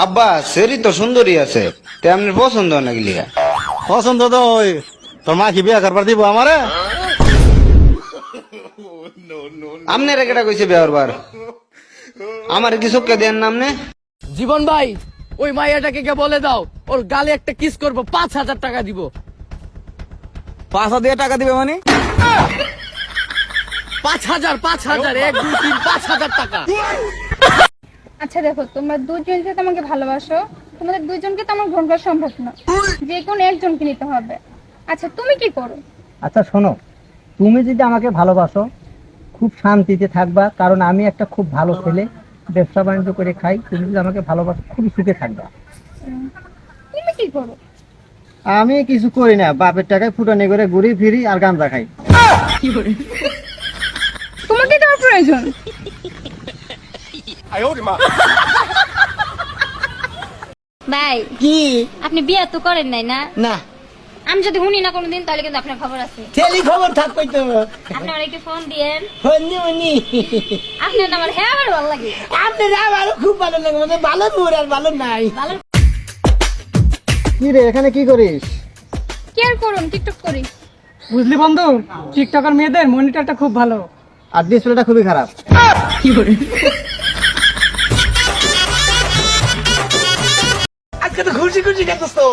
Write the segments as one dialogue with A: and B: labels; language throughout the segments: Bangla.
A: আব্বা সেরি তো সুন্দরী আছে, তেমনি পছন্দ নাকি লিগা?
B: পছন্দ তো ওই তোর মা কি বিয়া করবার দিব আমারে?
A: আমনে কেটা কইছে বিয়ার বার? আমার কি চোখকে দেন নামনে?
C: জীবন ভাই, ওই মাইয়াটাকে কে বলে দাও, ওর গালে একটা কিস করবো, 5,000 টাকা দিব।
B: 5,000 টাকা দিবে মানে?
C: 5,000, 5,000, 1, 2, 3, 5,000 টাকা।
D: আচ্ছা দেখো, তোমরা দুজন যে তোমাকে ভালোবাসো, তোমাদের দুজনকে তো আমার গ্রহণ করা সম্ভব না, যে কোনো একজনকে নিতে হবে। আচ্ছা তুমি কি করো?
E: আচ্ছা শোনো, তুমি যদি আমাকে ভালোবাসো খুব শান্তিতে থাকবা, কারণ আমি একটা খুব ভালো ছেলে, ব্যবসা বাণিজ্য করে খাই। তুমি যদি আমাকে ভালোবাসো খুবই সুখে থাকবা।
D: তুমি কি করো?
E: আমি কিছু করি না, বাপের টাকায় ফুটানি করে ঘুরি ফিরি আর গাঁজা খাই।
D: তোমাকে কার প্রয়োজন?
F: ভাই
E: কি?
F: আপনি বিয়ে তো করেন নাই না?
E: না,
F: আমি যদি শুনি না কোনোদিন, তাহলে কিন্তু আপনার খবর আছে।
E: ছেলে খবর থাকবে তো।
F: আপনি আমার একটু ফোন দিয়েন।
E: হন্যি
F: আপনার আমার হ্যাঁ আমার ভালো লাগে।
E: আপনার আমারও খুব ভালো লাগে, মানে ভালো দূর আর ভালো নাই।
F: ভালো।
E: কি রে, এখানে কি করিস?
D: কি আর করুন, টিকটক করি।
G: বুঝলি বন্ধু, টিকটকার মেয়েদের মনিটরটা খুব ভালো
E: আর ডিসপ্লেটা খুবই খারাপ।
B: আজকে তো খুশি খুশি দেখছিস তো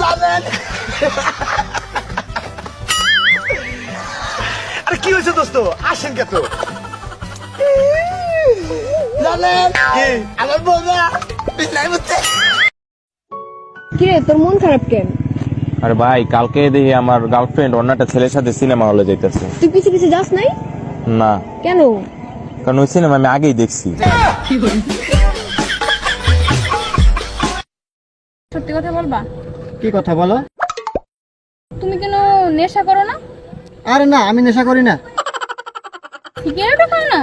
B: জানেন? আরে কি হয়েছে দোস্ত, আসেন কে তো
E: জানেন
B: কি?
E: আমার বউরা
B: বিছনায় বুঝছে।
D: কি রে, তোর মন খারাপ কেন?
H: আরে ভাই, কালকে দেখি আমার গার্লফ্রেন্ড অন্য একটা ছেলের সাথে সিনেমা হলে যাইতেছে।
D: তুই পিছে পিছে যাস নাই
H: না,
D: কেন?
H: কারণ ওই সিনেমা আমি আগেই দেখছি।
D: সত্যি কথা বলবা?
E: কি কথা বলো?
D: তুমি কেন নেশা করো না?
E: আরে না, আমি নেশা করি না।
D: সিগারেটও খাও না?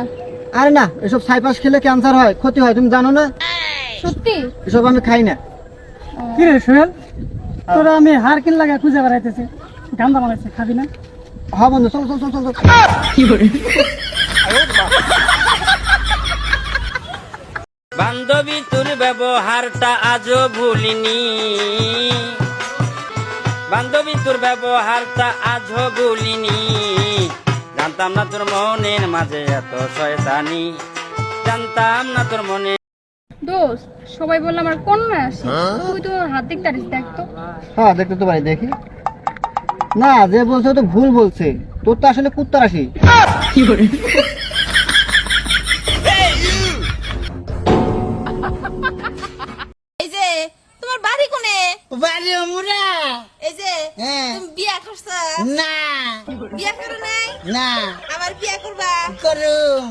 E: আরে না, এসব সাইপাস খেলে ক্যান্সার হয়, ক্ষতি হয়, তুমি জানো না?
D: সত্যি?
E: এসব আমি খাই না।
G: কি রে সোহেল, তোরা আমি হার কিন লাগা খুঁজে বেড়াইতেছি, গান্দা বানাইছে, খাবি না?
E: হ্যাঁ বন্ধু, চল চল চল চল চল।
I: বান্ধবী তোর ব্যবহারটা আজও ভুলিনি, বান্ধবী তোর ব্যবহারটা আজও ভুলিনি, জানতাম না তোর মনের মাঝে এত শয়তানি, জানতাম না তোর মনে।
D: দোস্ত, সবাই বললো আমার কন্যা আসে, তুই তো হাত দেখতে পারিস, দেখ তো।
E: হ্যাঁ দেখতে তো পারি, দেখি। না, যে বলছে ও তো ভুল বলছে, তোর তো আসলে কুত্তার আসি।
J: এই যে তোমার বাড়ি কোনে?
E: বাড়ি আমরা।
J: এই যে তুমি বিয়া করছো?
E: না,
J: বিয়া করো নাই?
E: না
J: আবার বিয়া করবা?
E: করুম।